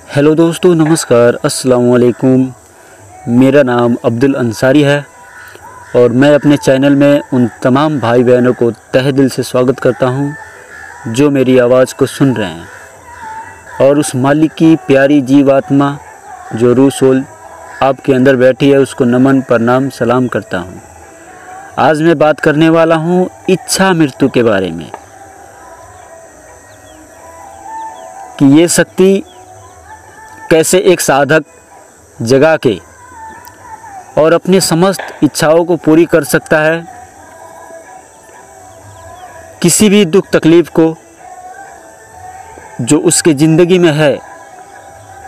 Hello दोस्तों, नमस्कार, अस्सलाम वालेकुम। मेरा नाम अब्दुल अंसारी है और मैं अपने चैनल में उन तमाम भाई बहनों को तहे दिल से स्वागत करता हूं जो मेरी आवाज़ को सुन रहे हैं। और उस मालिक की प्यारी जीवात्मा जो रूह सोल आपके अंदर बैठी है उसको नमन, प्रणाम, सलाम करता हूं। आज मैं बात करने वाला हूं इच्छा मृत्यु के बारे में कि ये शक्ति कैसे एक साधक जगा के और अपनी समस्त इच्छाओं को पूरी कर सकता है। किसी भी दुख तकलीफ़ को जो उसके ज़िंदगी में है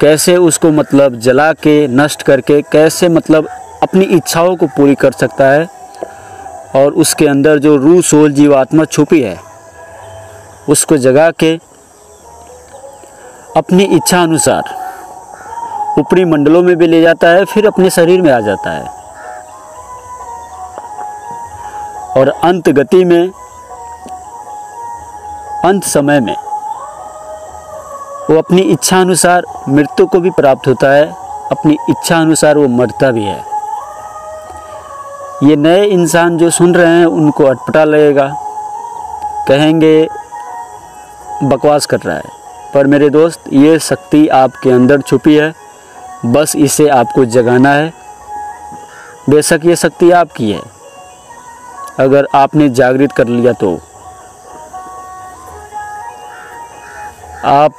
कैसे उसको जला के नष्ट करके कैसे अपनी इच्छाओं को पूरी कर सकता है। और उसके अंदर जो रूह सोल जीवात्मा छुपी है उसको जगा के अपनी इच्छा अनुसार ऊपरी मंडलों में भी ले जाता है, फिर अपने शरीर में आ जाता है और अंत गति में, अंत समय में वो अपनी इच्छा अनुसार मृत्यु को भी प्राप्त होता है, अपनी इच्छा अनुसार वो मरता भी है। ये नए इंसान जो सुन रहे हैं उनको अटपटा लगेगा, कहेंगे बकवास कर रहा है, पर मेरे दोस्त ये शक्ति आपके अंदर छुपी है, बस इसे आपको जगाना है। बेशक ये शक्ति आपकी है अगर आपने जागृत कर लिया तो। आप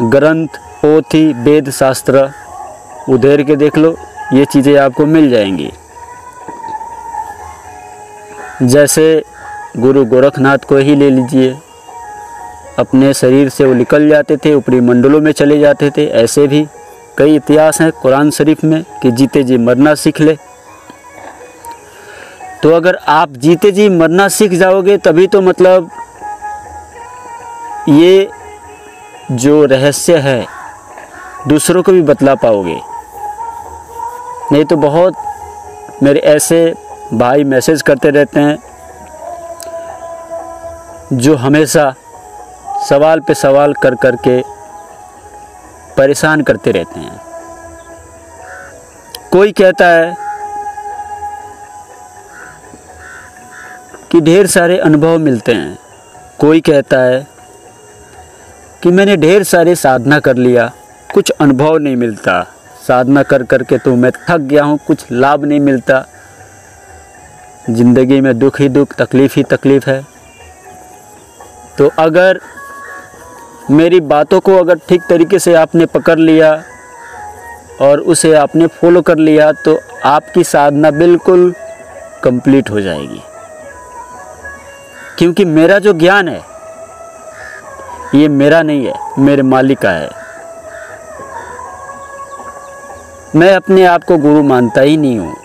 ग्रंथ, पोथी, वेद शास्त्र उधेर के देख लो, ये चीज़ें आपको मिल जाएंगी। जैसे गुरु गोरखनाथ को ही ले लीजिए, अपने शरीर से वो निकल जाते थे, ऊपरी मंडलों में चले जाते थे। ऐसे भी कई इतिहास हैं कुरान शरीफ में कि जीते जी मरना सीख ले। तो अगर आप जीते जी मरना सीख जाओगे तभी तो ये जो रहस्य है दूसरों को भी बतला पाओगे। नहीं तो बहुत मेरे ऐसे भाई मैसेज करते रहते हैं जो हमेशा सवाल पे सवाल कर कर के परेशान करते रहते हैं। कोई कहता है कि ढेर सारे अनुभव मिलते हैं, कोई कहता है कि मैंने ढेर सारे साधना कर लिया, कुछ अनुभव नहीं मिलता, साधना कर कर के तो मैं थक गया हूँ, कुछ लाभ नहीं मिलता, ज़िंदगी में दुख ही दुख, तकलीफ़ ही तकलीफ़ है। तो अगर मेरी बातों को अगर ठीक तरीके से आपने पकड़ लिया और उसे आपने फॉलो कर लिया तो आपकी साधना बिल्कुल कंप्लीट हो जाएगी। क्योंकि मेरा जो ज्ञान है ये मेरा नहीं है, मेरे मालिक का है। मैं अपने आप को गुरु मानता ही नहीं हूँ।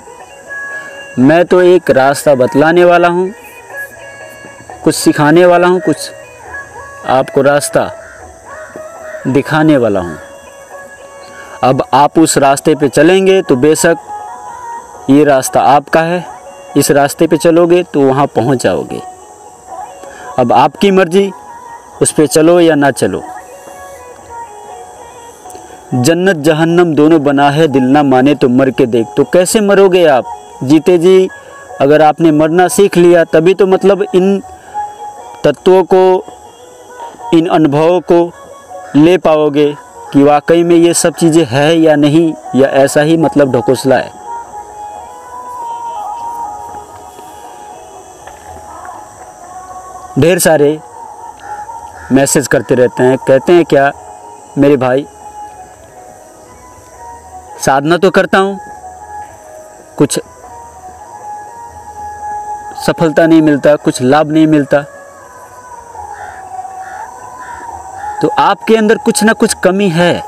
मैं तो एक रास्ता बतलाने वाला हूँ, कुछ सिखाने वाला हूँ, कुछ आपको रास्ता दिखाने वाला हूँ। अब आप उस रास्ते पे चलेंगे तो बेशक ये रास्ता आपका है, इस रास्ते पे चलोगे तो वहाँ पहुँच जाओगे। अब आपकी मर्जी, उस पे चलो या ना चलो। जन्नत जहन्नम दोनों बना है, दिल ना माने तो मर के देख। तो कैसे मरोगे आप जीते जी? अगर आपने मरना सीख लिया तभी तो इन तत्वों को, इन अनुभवों को ले पाओगे कि वाकई में ये सब चीज़ें है या नहीं, या ऐसा ही ढकोसला है। ढेर सारे मैसेज करते रहते हैं, कहते हैं क्या मेरे भाई साधना तो करता हूँ, कुछ सफलता नहीं मिलता, कुछ लाभ नहीं मिलता। तो आपके अंदर कुछ ना कुछ कमी है,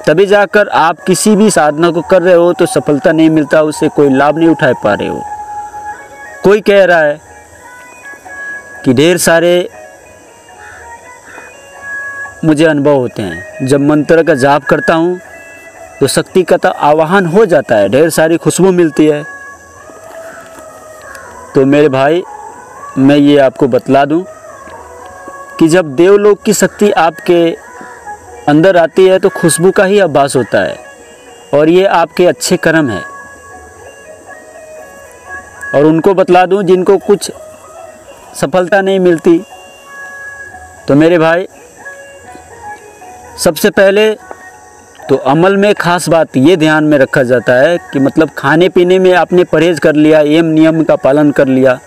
तभी जाकर आप किसी भी साधना को कर रहे हो तो सफलता नहीं मिलता, उससे कोई लाभ नहीं उठा पा रहे हो। कोई कह रहा है कि ढेर सारे मुझे अनुभव होते हैं, जब मंत्र का जाप करता हूँ तो शक्ति का आवाहन हो जाता है, ढेर सारी खुशबू मिलती है। तो मेरे भाई मैं ये आपको बतला दूं कि जब देवलोक की शक्ति आपके अंदर आती है तो खुशबू का ही आभास होता है, और ये आपके अच्छे कर्म है। और उनको बतला दूं जिनको कुछ सफलता नहीं मिलती, तो मेरे भाई सबसे पहले तो अमल में ख़ास बात ये ध्यान में रखा जाता है कि मतलब खाने पीने में आपने परहेज़ कर लिया, यम नियम का पालन कर लिया।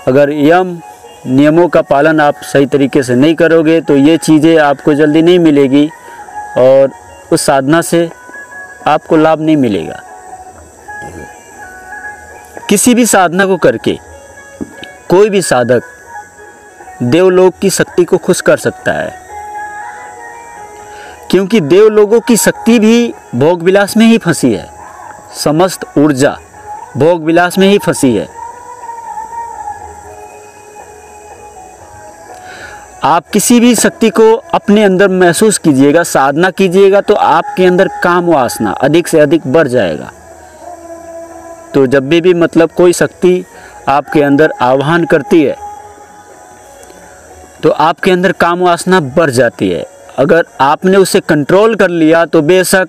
अगर यम नियमों का पालन आप सही तरीके से नहीं करोगे तो ये चीज़ें आपको जल्दी नहीं मिलेगी और उस साधना से आपको लाभ नहीं मिलेगा। किसी भी साधना को करके कोई भी साधक देवलोक की शक्ति को खुश कर सकता है, क्योंकि देवलोगों की शक्ति भी भोग विलास में ही फंसी है। समस्त ऊर्जा भोग विलास में ही फंसी है। आप किसी भी शक्ति को अपने अंदर महसूस कीजिएगा, साधना कीजिएगा, तो आपके अंदर काम वासना अधिक से अधिक बढ़ जाएगा। तो जब भी मतलब कोई शक्ति आपके अंदर आह्वान करती है तो आपके अंदर काम वासना बढ़ जाती है। अगर आपने उसे कंट्रोल कर लिया तो बेशक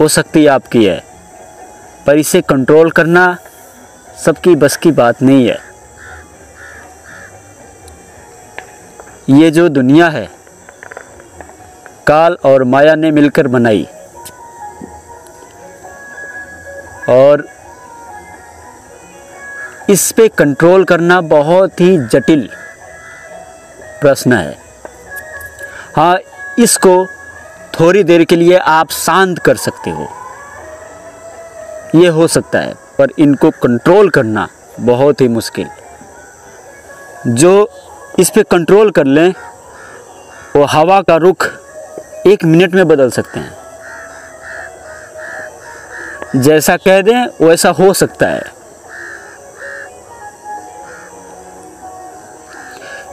वो शक्ति आपकी है, पर इसे कंट्रोल करना सबकी बस की बात नहीं है। ये जो दुनिया है काल और माया ने मिलकर बनाई, और इस पे कंट्रोल करना बहुत ही जटिल प्रश्न है। हाँ, इसको थोड़ी देर के लिए आप शांत कर सकते हो, ये हो सकता है, पर इनको कंट्रोल करना बहुत ही मुश्किल। जो इस पे कंट्रोल कर लें वो हवा का रुख 1 मिनट में बदल सकते हैं। जैसा कह दें वैसा हो सकता है।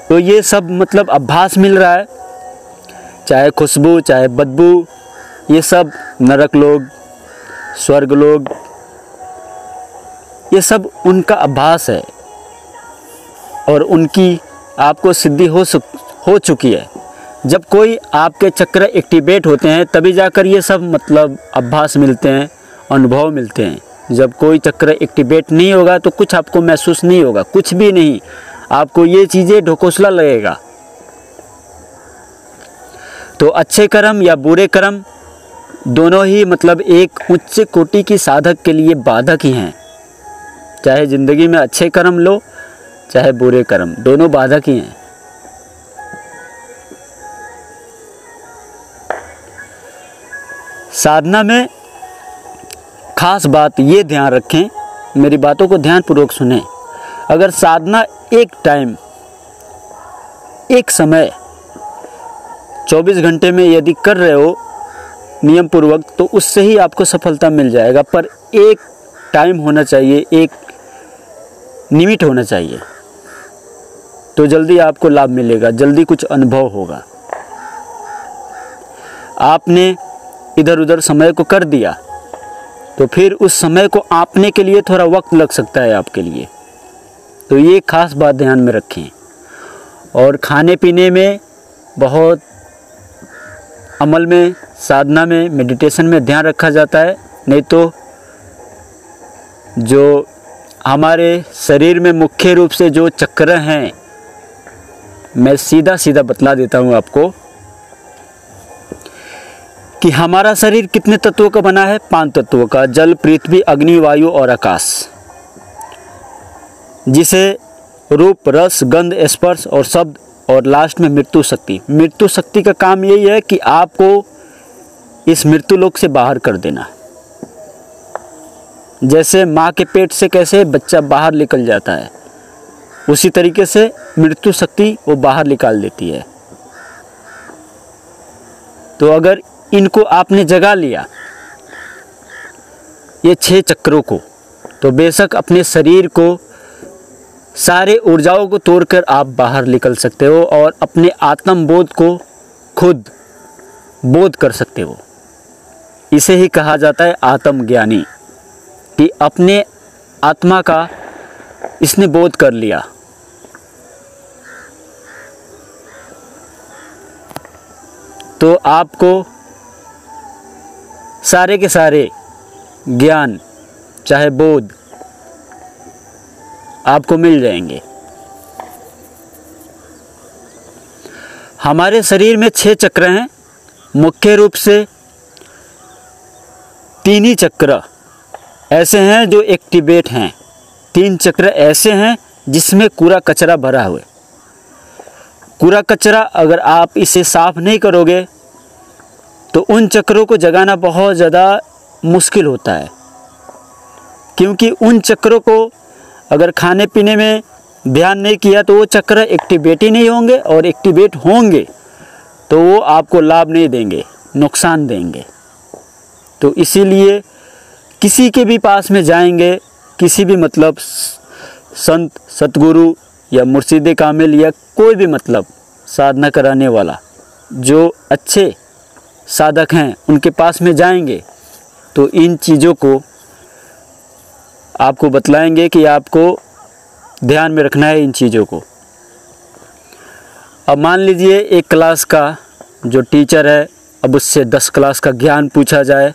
तो ये सब मतलब आभास मिल रहा है, चाहे खुशबू चाहे बदबू, ये सब नरक लोग, स्वर्ग लोग, ये सब उनका आभास है और उनकी आपको सिद्धि हो चुकी है। जब कोई आपके चक्र एक्टिवेट होते हैं तभी जाकर ये सब मतलब आभास मिलते हैं, अनुभव मिलते हैं। जब कोई चक्र एक्टिवेट नहीं होगा तो कुछ आपको महसूस नहीं होगा, कुछ भी नहीं। आपको ये चीज़ें ढकोसला लगेगा। तो अच्छे कर्म या बुरे कर्म दोनों ही मतलब एक उच्च कोटि की साधक के लिए बाधक ही हैं। चाहे ज़िंदगी में अच्छे कर्म लो चाहे बुरे कर्म, दोनों बाधक ही हैं। साधना में खास बात ये ध्यान रखें, मेरी बातों को ध्यानपूर्वक सुनें। अगर साधना एक टाइम, एक समय 24 घंटे में यदि कर रहे हो नियम पूर्वक तो उससे ही आपको सफलता मिल जाएगा, पर एक टाइम होना चाहिए, एक लिमिट होना चाहिए, तो जल्दी आपको लाभ मिलेगा, जल्दी कुछ अनुभव होगा। आपने इधर उधर समय को कर दिया तो फिर उस समय को आपने के लिए थोड़ा वक्त लग सकता है आपके लिए। तो ये खास बात ध्यान में रखें। और खाने पीने में बहुत अमल में, साधना में, मेडिटेशन में ध्यान रखा जाता है, नहीं तो जो हमारे शरीर में मुख्य रूप से जो चक्र हैं, मैं सीधा सीधा बतला देता हूँ आपको कि हमारा शरीर कितने तत्वों का बना है? 5 तत्वों का, जल, पृथ्वी, अग्नि, वायु और आकाश, जिसे रूप, रस, गंध, स्पर्श और शब्द, और लास्ट में मृत्यु शक्ति। मृत्यु शक्ति का काम यही है कि आपको इस मृत्यु लोक से बाहर कर देना। जैसे माँ के पेट से कैसे बच्चा बाहर निकल जाता है, उसी तरीके से मृत्यु शक्ति वो बाहर निकाल देती है। तो अगर इनको आपने जगा लिया, ये 6 चक्रों को, तो बेशक अपने शरीर को सारे ऊर्जाओं को तोड़कर आप बाहर निकल सकते हो और अपने आत्म बोध को खुद बोध कर सकते हो। इसे ही कहा जाता है आत्मज्ञानी, कि अपने आत्मा का इसने बोध कर लिया। तो आपको सारे के सारे ज्ञान चाहे बोध आपको मिल जाएंगे। हमारे शरीर में 6 चक्र हैं। मुख्य रूप से 3 ही चक्र ऐसे हैं जो एक्टिवेट हैं। 3 चक्र ऐसे हैं जिसमें कूड़ा कचरा भरा हुआ है। कूड़ा कचरा अगर आप इसे साफ नहीं करोगे तो उन चक्रों को जगाना बहुत ज़्यादा मुश्किल होता है, क्योंकि उन चक्रों को अगर खाने पीने में ध्यान नहीं किया तो वो चक्र एक्टिवेट ही नहीं होंगे, और एक्टिवेट होंगे तो वो आपको लाभ नहीं देंगे, नुकसान देंगे। तो इसीलिए किसी के भी पास में जाएंगे, किसी भी मतलब संत, सतगुरु या मुर्शिद कामिल या कोई भी मतलब साधना कराने वाला, जो अच्छे साधक हैं उनके पास में जाएंगे तो इन चीज़ों को आपको बतलाएंगे कि आपको ध्यान में रखना है इन चीज़ों को। अब मान लीजिए एक क्लास का जो टीचर है, अब उससे 10 क्लास का ज्ञान पूछा जाए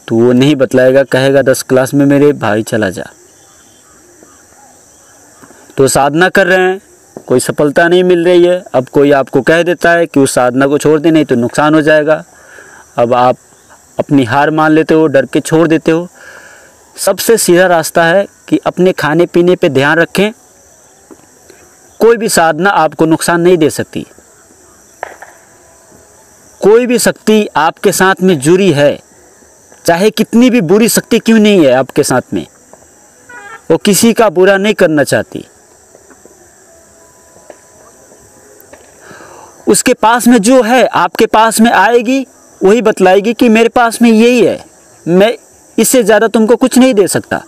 तो वो नहीं बतलाएगा, कहेगा 10 क्लास में मेरे भाई चला जा। तो साधना कर रहे हैं, कोई सफलता नहीं मिल रही है, अब कोई आपको कह देता है कि उस साधना को छोड़ दे नहीं तो नुकसान हो जाएगा। अब आप अपनी हार मान लेते हो, डर के छोड़ देते हो। सबसे सीधा रास्ता है कि अपने खाने पीने पे ध्यान रखें। कोई भी साधना आपको नुकसान नहीं दे सकती। कोई भी शक्ति आपके साथ में जुड़ी है, चाहे कितनी भी बुरी शक्ति क्यों नहीं है आपके साथ में, वो किसी का बुरा नहीं करना चाहती। उसके पास में जो है आपके पास में आएगी, वही बतलाएगी कि मेरे पास में यही है, मैं इससे ज़्यादा तुमको कुछ नहीं दे सकता।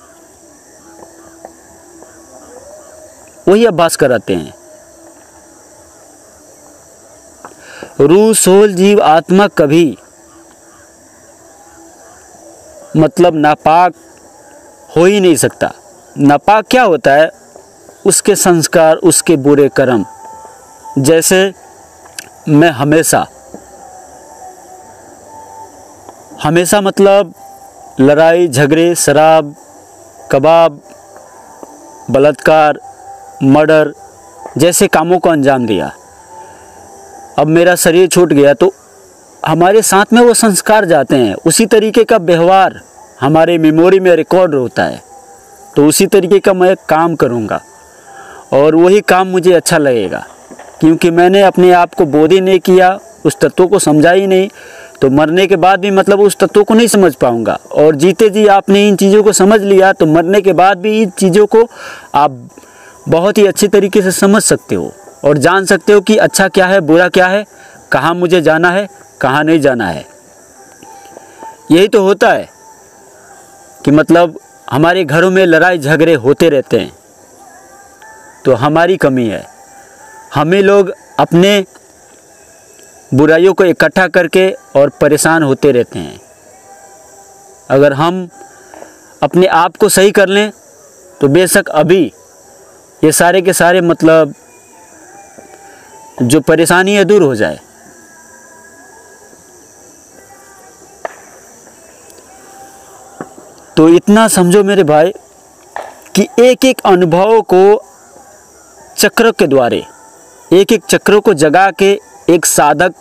वही अभ्यास कराते हैं। रूह, सोल, जीव, आत्मा कभी मतलब नापाक हो ही नहीं सकता। नापाक क्या होता है? उसके संस्कार, उसके बुरे कर्म। जैसे मैं हमेशा मतलब लड़ाई झगड़े, शराब, कबाब, बलात्कार, मर्डर जैसे कामों को अंजाम दिया। अब मेरा शरीर छूट गया तो हमारे साथ में वो संस्कार जाते हैं, उसी तरीके का व्यवहार हमारे मेमोरी में रिकॉर्ड होता है। तो उसी तरीके का मैं काम करूँगा और वही काम मुझे अच्छा लगेगा, क्योंकि मैंने अपने आप को बोध ही नहीं किया, उस तत्व को समझा ही नहीं। तो मरने के बाद भी मतलब उस तत्व को नहीं समझ पाऊँगा। और जीते जी आपने इन चीज़ों को समझ लिया तो मरने के बाद भी इन चीज़ों को आप बहुत ही अच्छी तरीके से समझ सकते हो और जान सकते हो कि अच्छा क्या है, बुरा क्या है, कहाँ मुझे जाना है, कहाँ नहीं जाना है। यही तो होता है कि मतलब हमारे घरों में लड़ाई झगड़े होते रहते हैं, तो हमारी कमी है। हमें लोग अपने बुराइयों को इकट्ठा करके और परेशान होते रहते हैं। अगर हम अपने आप को सही कर लें तो बेशक अभी ये सारे के सारे मतलब जो परेशानी है दूर हो जाए। तो इतना समझो मेरे भाई कि एक एक अनुभव को चक्र के द्वारे, एक एक चक्र को जगा के एक साधक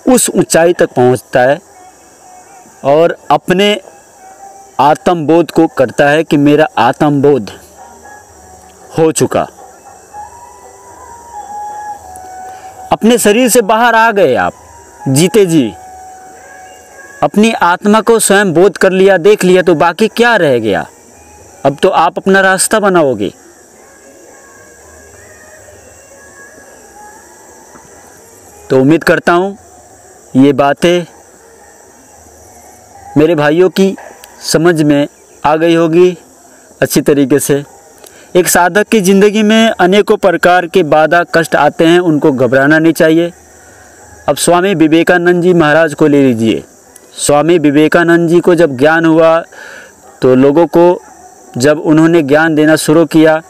उस ऊंचाई तक पहुंचता है और अपने आत्मबोध को करता है कि मेरा आत्मबोध हो चुका। अपने शरीर से बाहर आ गए आप जीते जी, अपनी आत्मा को स्वयं बोध कर लिया, देख लिया, तो बाकी क्या रह गया? अब तो आप अपना रास्ता बनाओगे। तो उम्मीद करता हूँ ये बातें मेरे भाइयों की समझ में आ गई होगी अच्छी तरीके से। एक साधक की ज़िंदगी में अनेकों प्रकार के बाधा कष्ट आते हैं, उनको घबराना नहीं चाहिए। अब स्वामी विवेकानंद जी महाराज को ले लीजिए। स्वामी विवेकानंद जी को जब ज्ञान हुआ तो लोगों को जब उन्होंने ज्ञान देना शुरू किया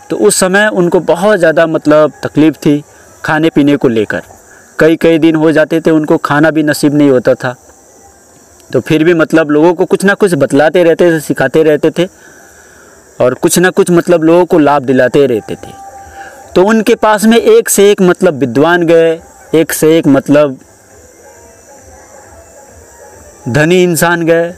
तो उस समय उनको बहुत ज़्यादा मतलब तकलीफ़ थी खाने पीने को लेकर। कई कई दिन हो जाते थे, उनको खाना भी नसीब नहीं होता था। तो फिर भी मतलब लोगों को कुछ ना कुछ बतलाते रहते थे, सिखाते रहते थे और कुछ ना कुछ मतलब लोगों को लाभ दिलाते रहते थे। तो उनके पास में एक से एक मतलब विद्वान गए, एक से एक मतलब धनी इंसान गए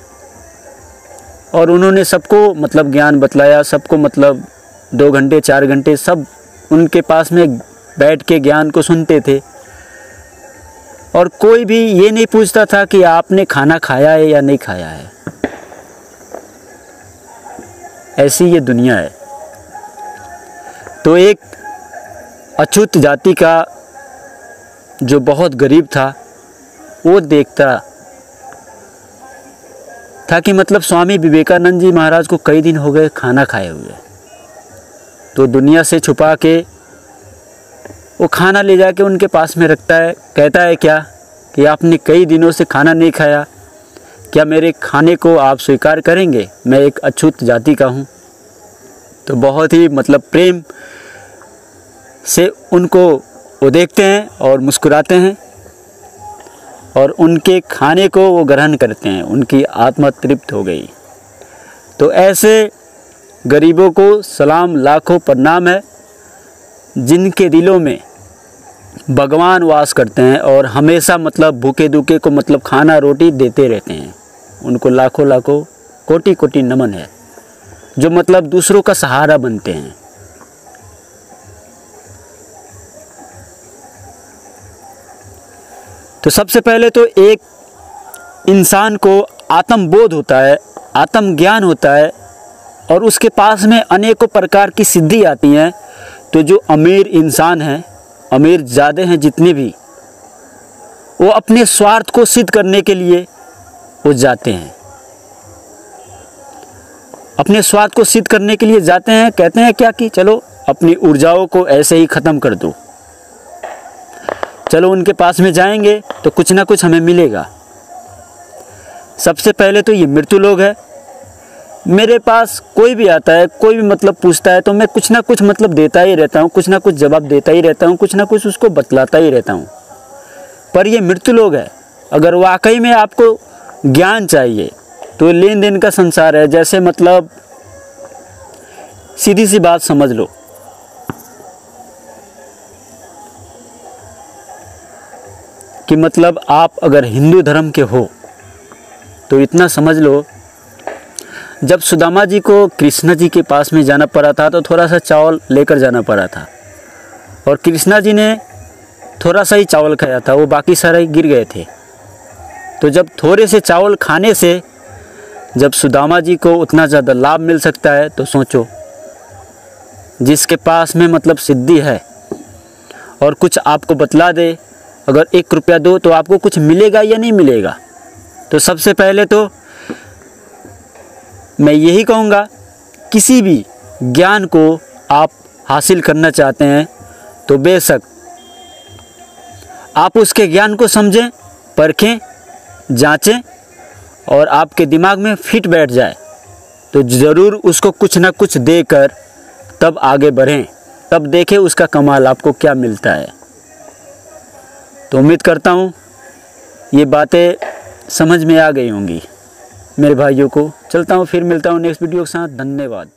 और उन्होंने सबको मतलब ज्ञान बतलाया। सबको मतलब 2 घंटे 4 घंटे सब उनके पास में बैठ के ज्ञान को सुनते थे और कोई भी ये नहीं पूछता था कि आपने खाना खाया है या नहीं खाया है। ऐसी ये दुनिया है। तो एक अछूत जाति का जो बहुत गरीब था, वो देखता था कि मतलब स्वामी विवेकानंद जी महाराज को कई दिन हो गए खाना खाए हुए। तो दुनिया से छुपा के वो खाना ले जाके उनके पास में रखता है। कहता है क्या कि आपने कई दिनों से खाना नहीं खाया, क्या मेरे खाने को आप स्वीकार करेंगे? मैं एक अछूत जाति का हूँ। तो बहुत ही मतलब प्रेम से उनको वो देखते हैं और मुस्कुराते हैं और उनके खाने को वो ग्रहण करते हैं। उनकी आत्मा तृप्त हो गई। तो ऐसे गरीबों को सलाम, लाखों प्रणाम है, जिनके दिलों में भगवान वास करते हैं और हमेशा मतलब भूखे दुखे को मतलब खाना रोटी देते रहते हैं। उनको लाखों लाखों कोटि कोटि नमन है, जो मतलब दूसरों का सहारा बनते हैं। तो सबसे पहले तो एक इंसान को आत्मबोध होता है, आत्मज्ञान होता है और उसके पास में अनेकों प्रकार की सिद्धि आती हैं। तो जो अमीर इंसान हैं, अमीर ज़्यादा हैं जितने भी, वो अपने स्वार्थ को सिद्ध करने के लिए वो जाते हैं। अपने स्वार्थ को सिद्ध करने के लिए जाते हैं। कहते हैं क्या कि चलो अपनी ऊर्जाओं को ऐसे ही ख़त्म कर दो, चलो उनके पास में जाएंगे तो कुछ ना कुछ हमें मिलेगा। सबसे पहले तो ये मृत्यु लोग है। मेरे पास कोई भी आता है, कोई भी मतलब पूछता है तो मैं कुछ ना कुछ मतलब देता ही रहता हूँ, कुछ ना कुछ जवाब देता ही रहता हूँ, कुछ ना कुछ उसको बतलाता ही रहता हूँ। पर ये मृत्यु लोग है। अगर वाकई में आपको ज्ञान चाहिए तो लेन देन का संसार है। जैसे मतलब सीधी सी बात समझ लो कि मतलब आप अगर हिंदू धर्म के हो तो इतना समझ लो, जब सुदामा जी को कृष्णा जी के पास में जाना पड़ा था तो थोड़ा सा चावल लेकर जाना पड़ा था और कृष्णा जी ने थोड़ा सा ही चावल खाया था, वो बाकी सारे गिर गए थे। तो जब थोड़े से चावल खाने से जब सुदामा जी को उतना ज़्यादा लाभ मिल सकता है तो सोचो, जिसके पास में मतलब सिद्धि है और कुछ आपको बतला दे, अगर 1 रुपया दो तो आपको कुछ मिलेगा या नहीं मिलेगा। तो सबसे पहले तो मैं यही कहूँगा, किसी भी ज्ञान को आप हासिल करना चाहते हैं तो बेशक आप उसके ज्ञान को समझें, परखें, जांचें और आपके दिमाग में फिट बैठ जाए तो ज़रूर उसको कुछ ना कुछ देकर तब आगे बढ़ें, तब देखें उसका कमाल आपको क्या मिलता है। तो उम्मीद करता हूँ ये बातें समझ में आ गई होंगी मेरे भाइयों को। चलता हूँ, फिर मिलता हूँ नेक्स्ट वीडियो के साथ। धन्यवाद।